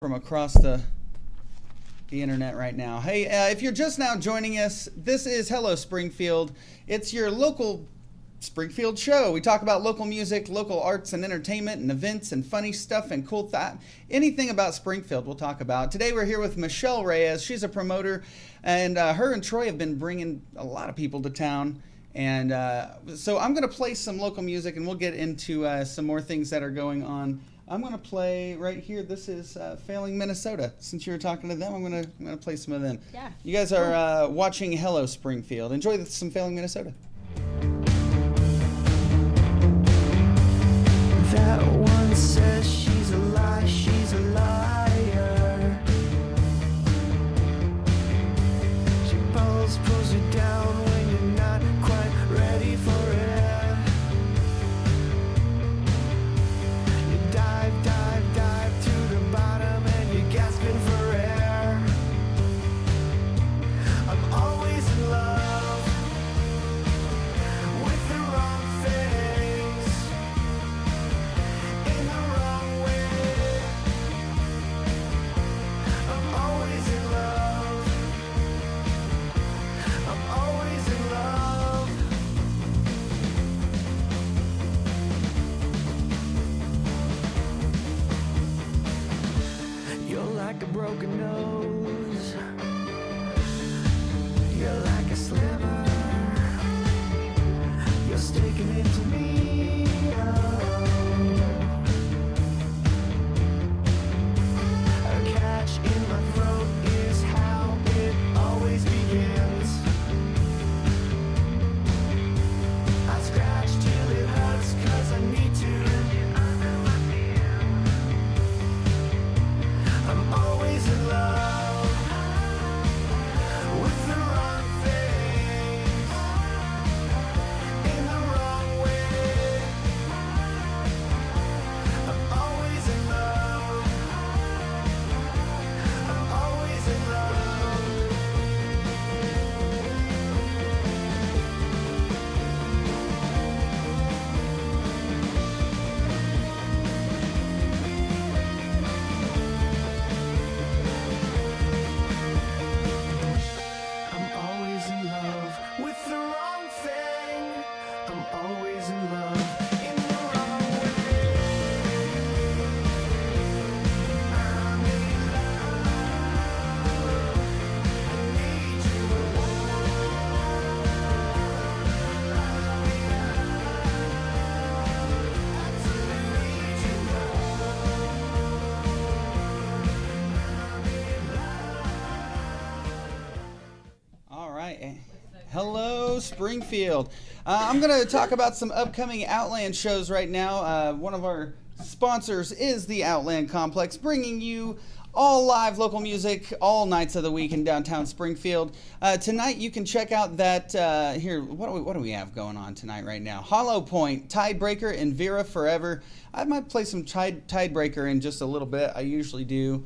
from across the internet right now. Hey, if you're just now joining us, this is Hello Springfield. It's your local Springfield show. We talk about local music, local arts and entertainment and events and funny stuff and cool anything about Springfield we'll talk about. Today we're here with Michelle Reyes. She's a promoter, and her and Troy have been bringing a lot of people to town. And so I'm going to play some local music, and we'll get into some more things that are going on. I'm going to play right here. This is Failing Minnesota. Since you were talking to them, I'm going to play some of them. Yeah. You guys are watching Hello Springfield. Enjoy some Failing Minnesota. That one says she's a lie, she's a liar. She pulls you down when you're not quite ready for it. You dive to the bottom and you're gasping for air. I'm always in love with the wrong things. In the wrong way. I'm always in love. I'm always in love. You're like a broken nose. You're like a sliver. You're sticking into me. A catch in my throat is how it always begins. I scratch till it hurts 'cause I need to. I'm always in love with the wrong things. In the wrong way. I'm always in love. I'm always in love. I'm always in love with the wrong thing. I'm always in love in the wrong way. I'm in love. I need you. All right. Hello, Springfield. I'm going to talk about some upcoming Outland shows right now. One of our sponsors is the Outland Complex, bringing you all live local music all nights of the week in downtown Springfield. Tonight you can check out that, here, what do we have going on tonight right now? Hollow Point, Tidebreaker, and Vera Forever. I might play some Tidebreaker in just a little bit. I usually do.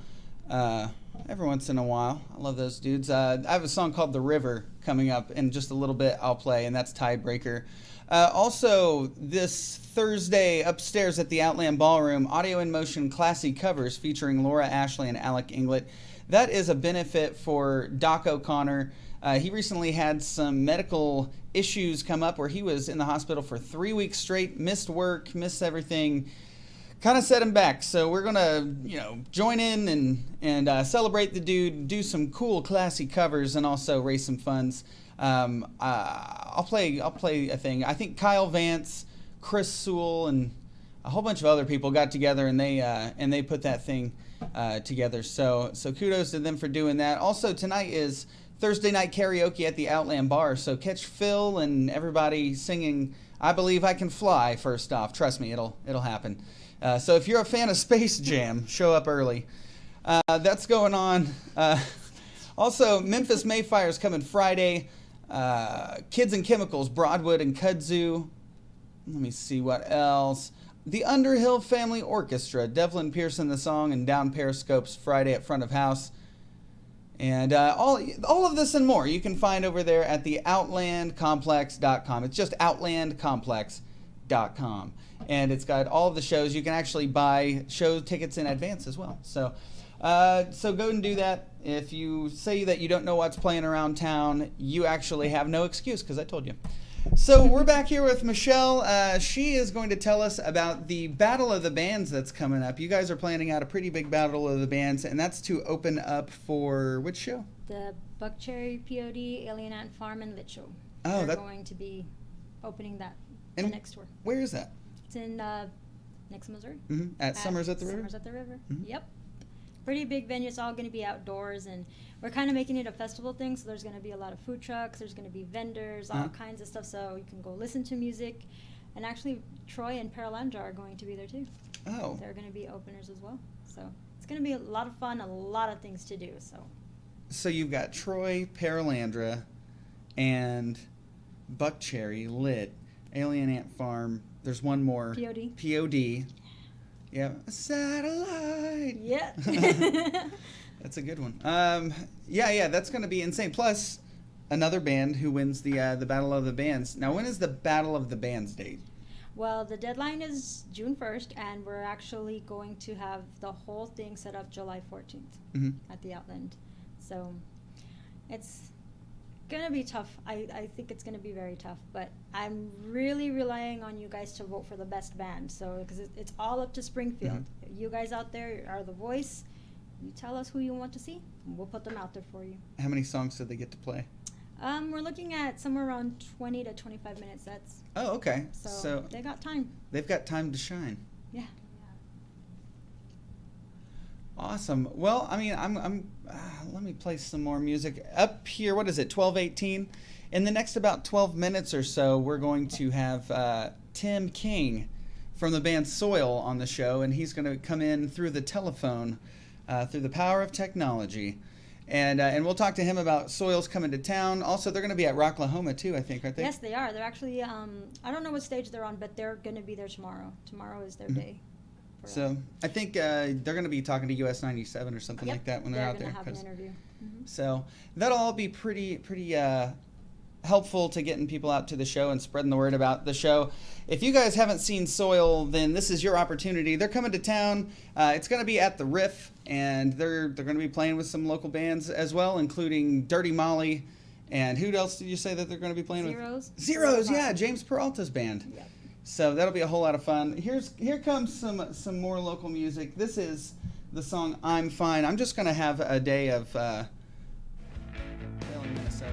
Every once in a while. I love those dudes. I have a song called The River coming up in just a little bit. I'll play, and that's Tidebreaker. Also, this Thursday upstairs at the Outland Ballroom, Audio in Motion Classy Covers featuring Laura Ashley and Alec Inglet. That is a benefit for Doc O'Connor. He recently had some medical issues come up where he was in the hospital for 3 weeks straight, missed work, missed everything. Kind of set him back, so we're gonna, join in and celebrate the dude, do some cool, classy covers, and also raise some funds. I'll play a thing. I think Kyle Vance, Chris Sewell, and a whole bunch of other people got together and they put that thing together. So kudos to them for doing that. Also, tonight is Thursday night karaoke at the Outland Bar. So catch Phil and everybody singing "I Believe I Can Fly." First off, trust me, it'll happen. So if you're a fan of Space Jam, show up early. That's going on. Also, Memphis Mayfire's coming Friday. Kids and Chemicals, Broadwood and Kudzu. Let me see what else. The Underhill Family Orchestra, Devlin Pearson the song, and Down Periscopes Friday at Front of House. And all of this and more you can find over there at the outlandcomplex.com. It's just outlandcomplex.com. And it's got all of the shows. You can actually buy show tickets in advance as well. So So go and do that. If you say that you don't know what's playing around town, you actually have no excuse because I told you. So we're back here with Michelle. She is going to tell us about the Battle of the Bands that's coming up. You guys are planning out a pretty big Battle of the Bands, and that's to open up for which show? The Buckcherry, POD, Alien Ant Farm, and Lit Show. Oh, They're going to be opening that the And next tour. Where is that? It's in Nixon, Missouri. At Summers at the River? Summers at the River. Mhm. Yep. Pretty big venue. It's all going to be outdoors, and we're kind of making it a festival thing. So there's going to be a lot of food trucks. There's going to be vendors, all kinds of stuff. So you can go listen to music. And actually, Troy and Paralandra are going to be there too. Oh. They're going to be openers as well. So it's going to be a lot of fun, a lot of things to do. So you've got Troy, Paralandra, and Buckcherry, Lit, Alien Ant Farm. There's one more. POD. POD. Yeah. Satellite. Yeah. That's a good one. Yeah, that's going to be insane. Plus, another band who wins the Battle of the Bands. Now, when is the Battle of the Bands date? Well, the deadline is June 1st, and we're actually going to have the whole thing set up July 14th at the Outland. So it's going to be tough. I think it's going to be very tough, but I'm really relying on you guys to vote for the best band. So, because it's all up to Springfield. You guys out there are the voice. You tell us who you want to see, and we'll put them out there for you. How many songs did they get to play? We're looking at somewhere around 20 to 25 minute sets. Oh, okay. So they got time. They've got time to shine. Yeah. Awesome. Well, I mean, let me play some more music up here. What is it? 12:18. In the next about 12 minutes or so, we're going to have Tim King from the band SOiL on the show, and he's going to come in through the telephone, through the power of technology, and we'll talk to him about SOiL's coming to town. Also, they're going to be at Rocklahoma too, I think, aren't they? Yes, they are. They're actually, I don't know what stage they're on, but they're going to be there tomorrow. Tomorrow is their day. So I think they're going to be talking to US 97 or something like that when they're out there. They're going to have an interview. So that'll all be pretty helpful to getting people out to the show and spreading the word about the show. If you guys haven't seen SOiL, then this is your opportunity. They're coming to town. It's going to be at the Riff, and they're going to be playing with some local bands as well, including Dirty Molly. And who else did you say that they're going to be playing Zeros. with? Zeros, yeah, James Peralta's band. Yep. So that'll be a whole lot of fun. Here comes some more local music. This is the song "I'm Fine." I'm just going to have a day of failing Minnesota.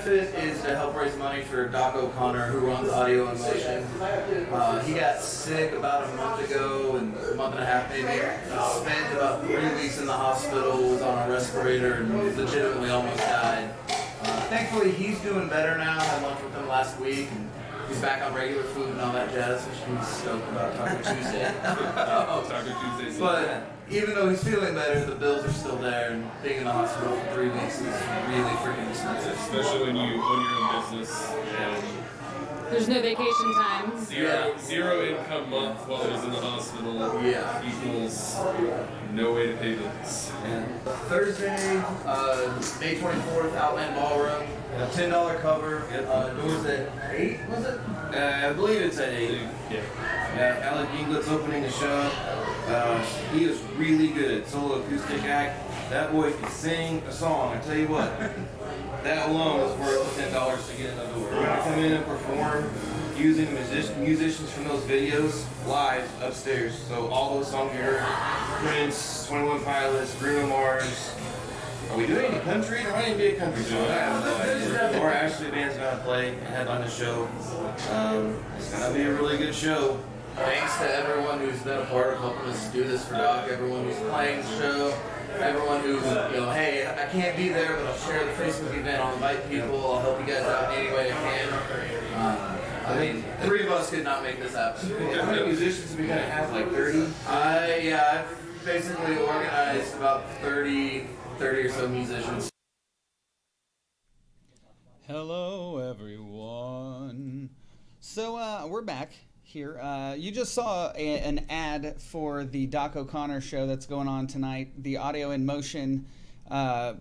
benefit is to help raise money for Doc O'Connor, who runs Audio in Motion. He got sick about a month ago, and a month and a half maybe. He spent about 3 weeks in the hospital, was on a respirator, and legitimately almost died. Thankfully, he's doing better now. I had lunch with him last week, and he's back on regular food and all that jazz, which he's stoked about Taco Tuesday. Taco Tuesday. But even though he's feeling better, the bills are still there, and being in the hospital for 3 weeks is really freaking expensive. Especially when you own your own business and There's no vacation time. zero income month while he's in the hospital equals no way to pay bills. And Thursday, May 24th, Outland Ballroom, $10 cover. Doors at 8, was it? I believe it's at 8. Yeah. Alec Ginglett's opening the show. He is really good. Solo acoustic act. That boy can sing a song. I tell you what, that alone is worth $10 to get in the door. We're gonna come in and perform using musicians from those videos live upstairs. So all those songs you heard, Prince, 21 Pilots, Bruno Mars. Are we doing any country? There might even be a country show. I have no idea. Or Ashley Band's gonna play and headline the show. It's gonna be a really good show. Thanks to everyone who's been a part of helping us do this for Doc, everyone who's playing the show, everyone who's, hey, I can't be there, but I'll share the Facebook event, I'll invite people, I'll help you guys out in any way I can. I mean, 3 of us could not make this happen. How many musicians are we going to have, like 30? I've basically organized about 30 or so musicians. Hello, everyone. So we're back here. You just saw an ad for the Doc O'Connor show that's going on tonight, the Audio in Motion. I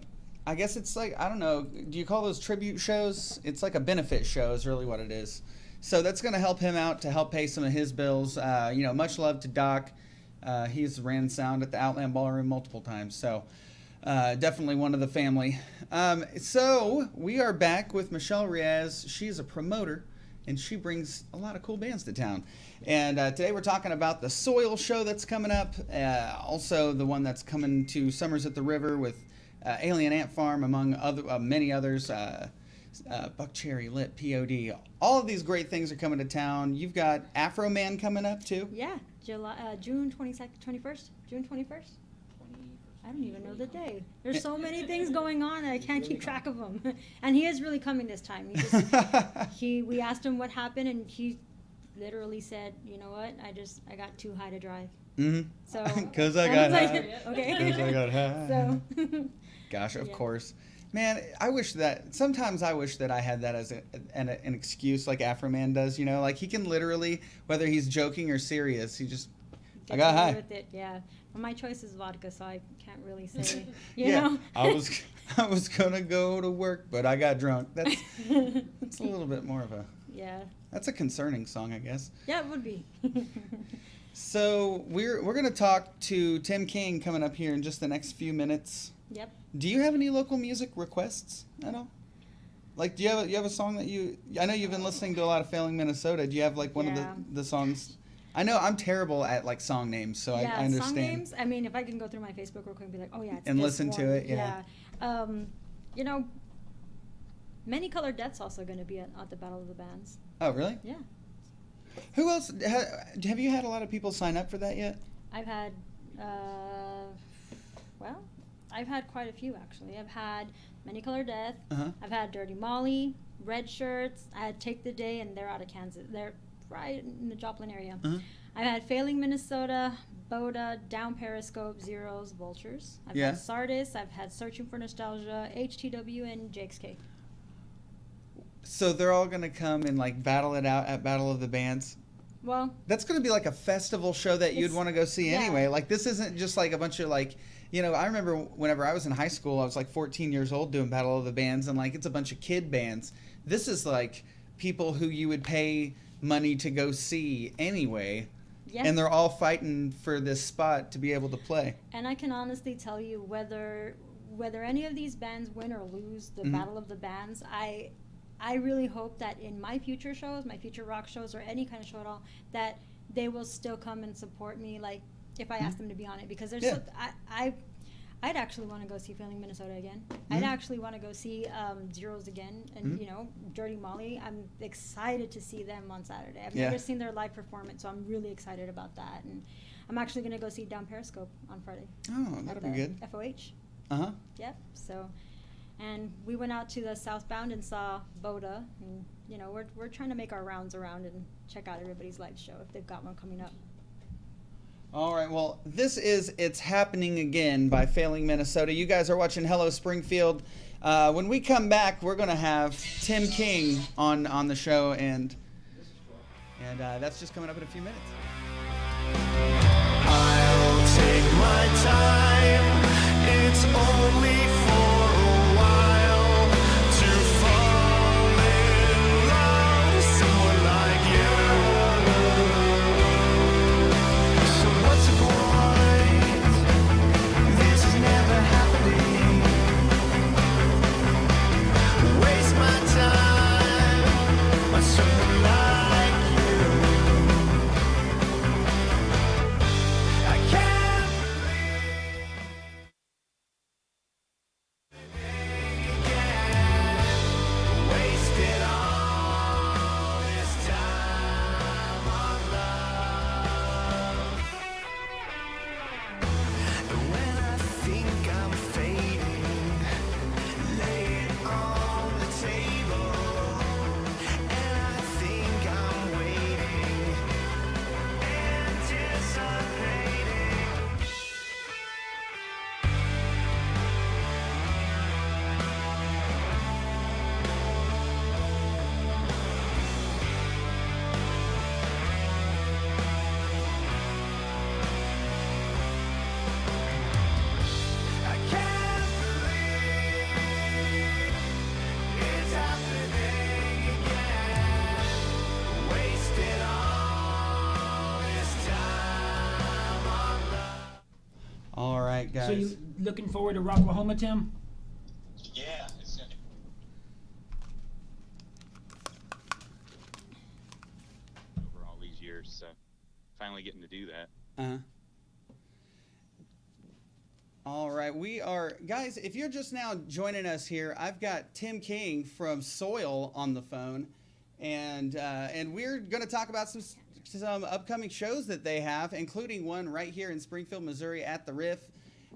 guess it's like, I don't know, do you call those tribute shows? It's like a benefit show is really what it is. So that's going to help him out to help pay some of his bills. Much love to Doc. He's ran sound at the Outland Ballroom multiple times. So definitely one of the family. So we are back with Michelle Reyes. She's a promoter, and she brings a lot of cool bands to town. And today we're talking about the SOiL show that's coming up. Also the one that's coming to Summers at the River with Alien Ant Farm, among many others. Buck Cherry, Lit, POD. All of these great things are coming to town. You've got Afro Man coming up too. Yeah, June 22nd, 21st? June 21st? I don't even know the day. There's so many things going on, I can't keep track of them. And he is really coming this time. We asked him what happened, and he literally said, you know what, I got too high to drive. Mm-hmm. So, because I got high. Okay. Because I got high. So. Gosh, of course. Man, sometimes I wish that I had that as an excuse like Afro Man does, like he can literally, whether he's joking or serious, I got high. With it, yeah. Well, my choice is vodka, so I can't really say, you know. I was going to go to work, but I got drunk. That's a little bit more of a, that's a concerning song, I guess. Yeah, it would be. So we're going to talk to Tim King coming up here in just the next few minutes. Yep. Do you have any local music requests at all? Like, do you have a song that I know you've been listening to a lot of Failing Minnesota. Do you have like one of the songs? I know I'm terrible at like song names, so I understand. Song names. I mean, if I can go through my Facebook real quick and be like, oh yeah, it's and this listen one. to it, yeah. Many Colored Death's also going to be at the Battle of the Bands. Oh really? Yeah. Who else? Have you had a lot of people sign up for that yet? I've had, I've had quite a few actually. I've had Many Colored Death. Uh-huh. I've had Dirty Molly, Red Shirts. I had Take the Day, and they're out of Kansas. They're right in the Joplin area. Uh-huh. I've had Failing Minnesota, Boda, Down Periscope, Zeros, Vultures. I've had Sardis. I've had Searching for Nostalgia, HTW, and Jake's Cake. So they're all gonna come and like battle it out at Battle of the Bands. Well, that's gonna be like a festival show that you'd want to go see anyway. Like this isn't just like a bunch of like, I remember whenever I was in high school, I was like 14 years old doing Battle of the Bands, and like it's a bunch of kid bands. This is like people who you would pay money to go see anyway. Yeah. And they're all fighting for this spot to be able to play. And I can honestly tell you whether any of these bands win or lose the Battle of the Bands, I really hope that in my future shows, my future rock shows, or any kind of show at all, that they will still come and support me, like, if I ask them to be on it. Because there's I'd actually want to go see Failing Minnesota again. I'd actually want to go see Zeros again, and you know, Dirty Molly. I'm excited to see them on Saturday. I've never seen their live performance, so I'm really excited about that. And I'm actually going to go see Down Periscope on Friday. Oh, that'll be good. FOH. Uh-huh. Yep. So, and we went out to the Southbound and saw Boda, and you know, we're trying to make our rounds around and check out everybody's live show if they've got one coming up. All right, well, this is It's Happening Again by Failing Minnesota. You guys are watching Hello Springfield. When we come back, we're going to have Tim King on the show, and that's just coming up in a few minutes. I'll take my time. It's only for a while to fall in love with someone like you. So what's the point? This is never happening. Waste my time on someone like you. I can't believe again. Wasted all this time on love. And when I think I'm fading, lay it on the table. And I think I'm waiting, anticipating. I can't believe it's happening again. Wasted all this time on love. All right, guys. So you looking forward to Rocklahoma, Tim? Yeah, it's gonna over all these years, so finally getting to do that. Uh-huh. All right, we are, guys, if you're just now joining us here, I've got Tim King from SOiL on the phone, and we're going to talk about some upcoming shows that they have, including one right here in Springfield, Missouri at the Riff,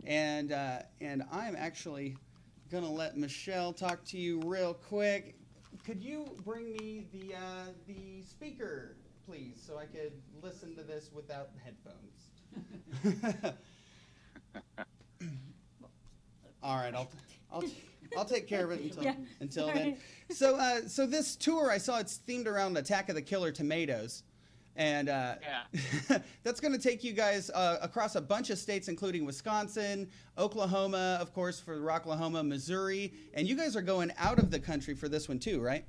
and I'm actually going to let Michelle talk to you real quick. Could you bring me the speaker, please, so I could listen to this without headphones? All right, I'll take care of it until then. So this tour, I saw it's themed around Attack of the Killer Tomatoes, and that's going to take you guys across a bunch of states, including Wisconsin, Oklahoma, of course, for Rocklahoma, Missouri, and you guys are going out of the country for this one too, right?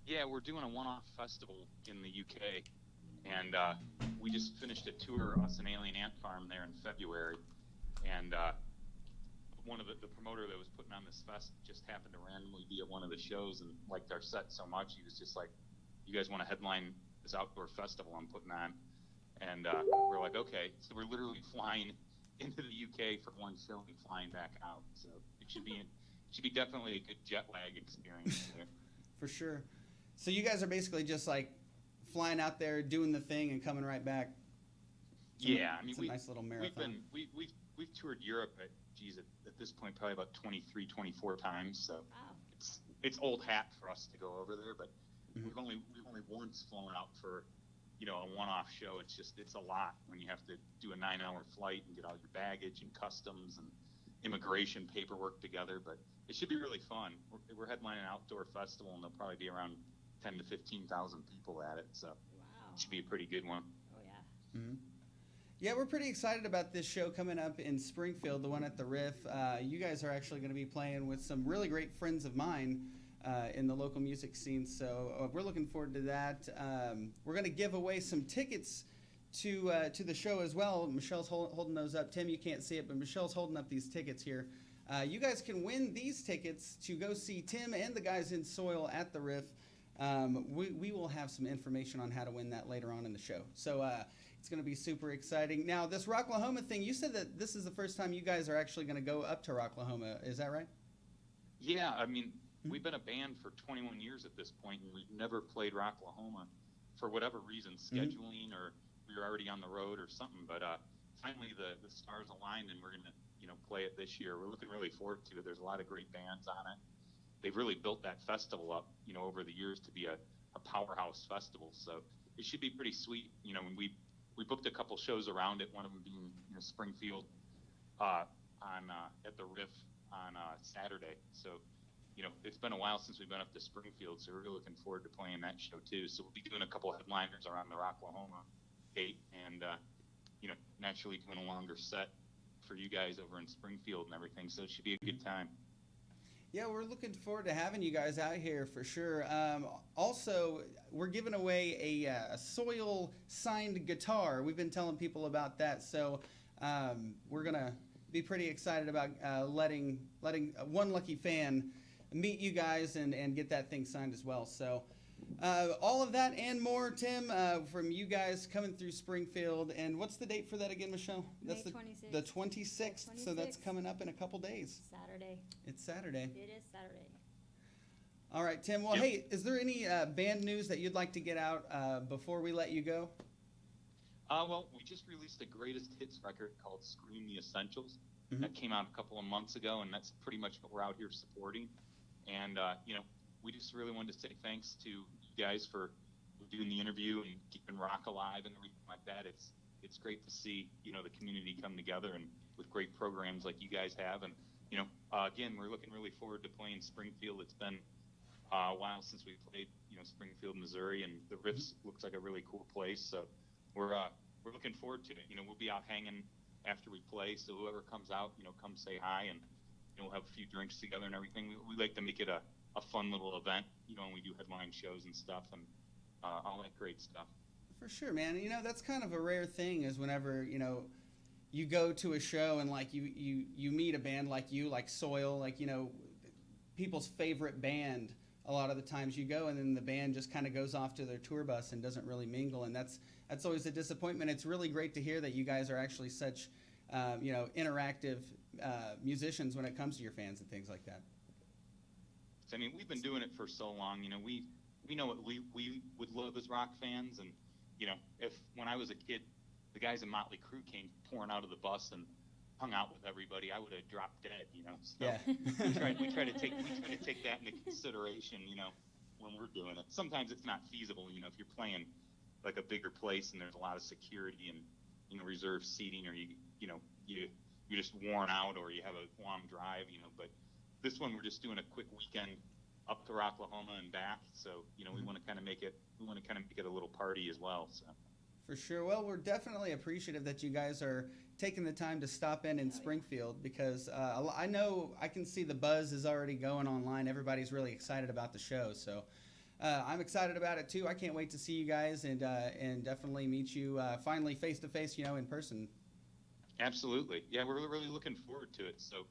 Yeah, we're doing a one-off festival in the UK, and we just finished a tour, us and Alien Ant Farm there in February, and one of the promoter that was putting on this fest just happened to randomly be at one of the shows and liked our set so much, he was just like, you guys want to headline this outdoor festival I'm putting on? And we're like, okay. So we're literally flying into the UK for one show and flying back out. So it should be definitely a good jet lag experience there. For sure. So you guys are basically just like flying out there, doing the thing, and coming right back. Yeah, I mean, it's a nice little marathon. We've toured Europe at this point probably about 23, 24 times. So it's old hat for us to go over there, but we've only once flown out for a one-off show. It's a lot when you have to do a 9-hour flight and get all your baggage and customs and immigration paperwork together. But it should be really fun. We're headlining an outdoor festival, and there'll probably be around 10 to 15,000 people at it. So it should be a pretty good one. Oh yeah. Mm-hmm. Yeah, we're pretty excited about this show coming up in Springfield, the one at the Riff. You guys are actually going to be playing with some really great friends of mine in the local music scene, so we're looking forward to that. We're going to give away some tickets to the show as well. Michelle's holding those up. Tim, you can't see it, but Michelle's holding up these tickets here. You guys can win these tickets to go see Tim and the guys in SOiL at the Riff. We will have some information on how to win that later on in the show. So It's going to be super exciting. Now, this Rocklahoma thing, you said that this is the first time you guys are actually going to go up to Rocklahoma. Is that right? Yeah, I mean, we've been a band for 21 years at this point, and we've never played Rocklahoma for whatever reason, scheduling or we were already on the road or something. But finally, the stars aligned, and we're going to play it this year. We're looking really forward to it. There's a lot of great bands on it. They've really built that festival up, over the years to be a powerhouse festival. So it should be pretty sweet. When we booked a couple shows around it, one of them being Springfield at the Riff on Saturday. So it's been a while since we've been up to Springfield, so we're really looking forward to playing that show too. So we'll be doing a couple headliners around the Rocklahoma gate, and naturally doing a longer set for you guys over in Springfield and everything. So it should be a good time. Yeah, we're looking forward to having you guys out here for sure. Also, we're giving away a SOiL signed guitar. We've been telling people about that, so we're gonna be pretty excited about letting one lucky fan meet you guys and get that thing signed as well. So all of that and more, Tim, from you guys coming through Springfield. And what's the date for that again, Michelle? That's May 26th. The 26th. So that's coming up in a couple days. Saturday. It's Saturday. It is Saturday. All right, Tim. Well, Yep. Hey, is there any band news that you'd like to get out before we let you go? Well, we just released a greatest hits record called Scream the Essentials. That came out a couple of months ago, and that's pretty much what we're out here supporting. And, we just really wanted to say thanks to you guys for doing the interview and keeping rock alive and everything like that. It's great to see, the community come together and with great programs like you guys have. And, again, we're looking really forward to playing Springfield. It's been a while since we played, Springfield, Missouri, and the Riffs looks like a really cool place. So we're looking forward to it. We'll be out hanging after we play. So whoever comes out, come say hi, and we'll have a few drinks together and everything. We like to make it a fun little event, when we do headline shows and stuff, and all that great stuff. For sure, man. That's kind of a rare thing is whenever, you go to a show and like you meet a band like SOiL, like, people's favorite band. A lot of the times you go and then the band just kind of goes off to their tour bus and doesn't really mingle. And that's always a disappointment. It's really great to hear that you guys are actually such, interactive musicians when it comes to your fans and things like that. I mean, we've been doing it for so long. We know what we would love as rock fans, and if when I was a kid, the guys in Motley Crue came pouring out of the bus and hung out with everybody, I would have dropped dead. So yeah. we try to take that into consideration. When we're doing it, sometimes it's not feasible. If you're playing like a bigger place and there's a lot of security and reserved seating, or you're just worn out, or you have a long drive. But this one, we're just doing a quick weekend up to Rocklahoma and back. So, we want to kind of make it a little party as well. So. For sure. Well, we're definitely appreciative that you guys are taking the time to stop in Springfield, because I know I can see the buzz is already going online. Everybody's really excited about the show. So I'm excited about it too. I can't wait to see you guys and definitely meet you finally face to face, in person. Absolutely. Yeah, we're really looking forward to it. So,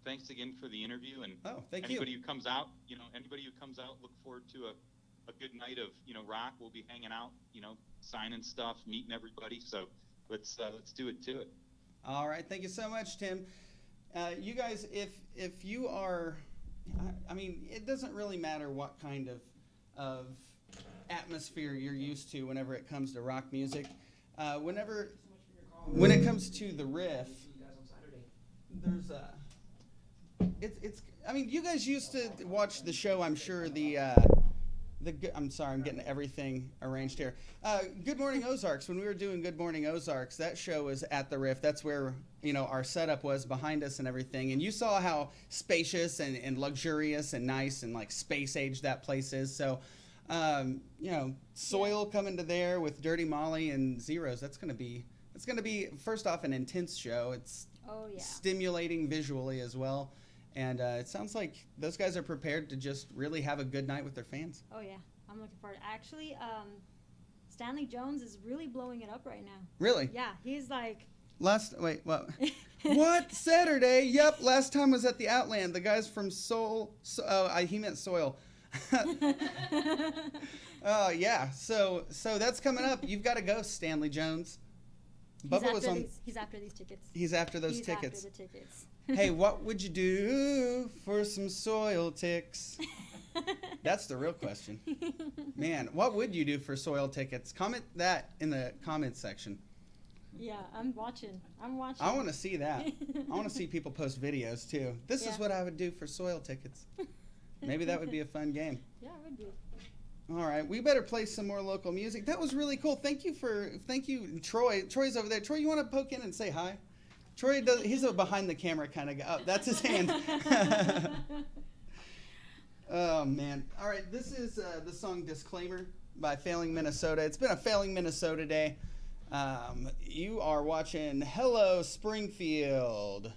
thanks again for the interview, and thank anybody you. Who comes out, look forward to a good night of, rock. We'll be hanging out, signing stuff, meeting everybody. So let's do it to it. All right. Thank you so much, Tim. You guys, if you are, I mean, it doesn't really matter what kind of atmosphere you're used to whenever it comes to rock music. When it comes to the Riff, there's I mean, you guys used to watch the show, I'm sure, I'm sorry, I'm getting everything arranged here. Good Morning Ozarks, when we were doing Good Morning Ozarks, that show was at the Riff. That's where, our setup was behind us and everything. And you saw how spacious and luxurious and nice and like space age that place is. So, SOiL coming to there with Dirty Molly and Zeros, it's going to be, first off, an intense show. It's stimulating visually as well. And it sounds like those guys are prepared to just really have a good night with their fans. Oh, yeah. I'm looking forward. Actually, Stanley Jones is really blowing it up right now. Really? Yeah, he's like... What? What? Saturday? Yep, last time was at the Outland. The guys from he meant SOiL. Oh yeah, so that's coming up. You've got to go, Stanley Jones. Bubba was on. He's after these tickets. He's after those He's tickets. After the tickets. Hey, what would you do for some SOiL ticks? That's the real question. Man, what would you do for SOiL tickets? Comment that in the comments section. Yeah, I'm watching. I want to see that. I want to see people post videos too. This is what I would do for SOiL tickets. Maybe that would be a fun game. Yeah, it would be. All right, we better play some more local music. That was really cool. Thank you, Troy. Troy's over there. Troy, you want to poke in and say hi? Troy does. He's a behind the camera kind of guy. Oh, that's his hand. Oh man. All right, this is the song "Disclaimer" by Failing Minnesota. It's been a Failing Minnesota day. You are watching Hello Springfield.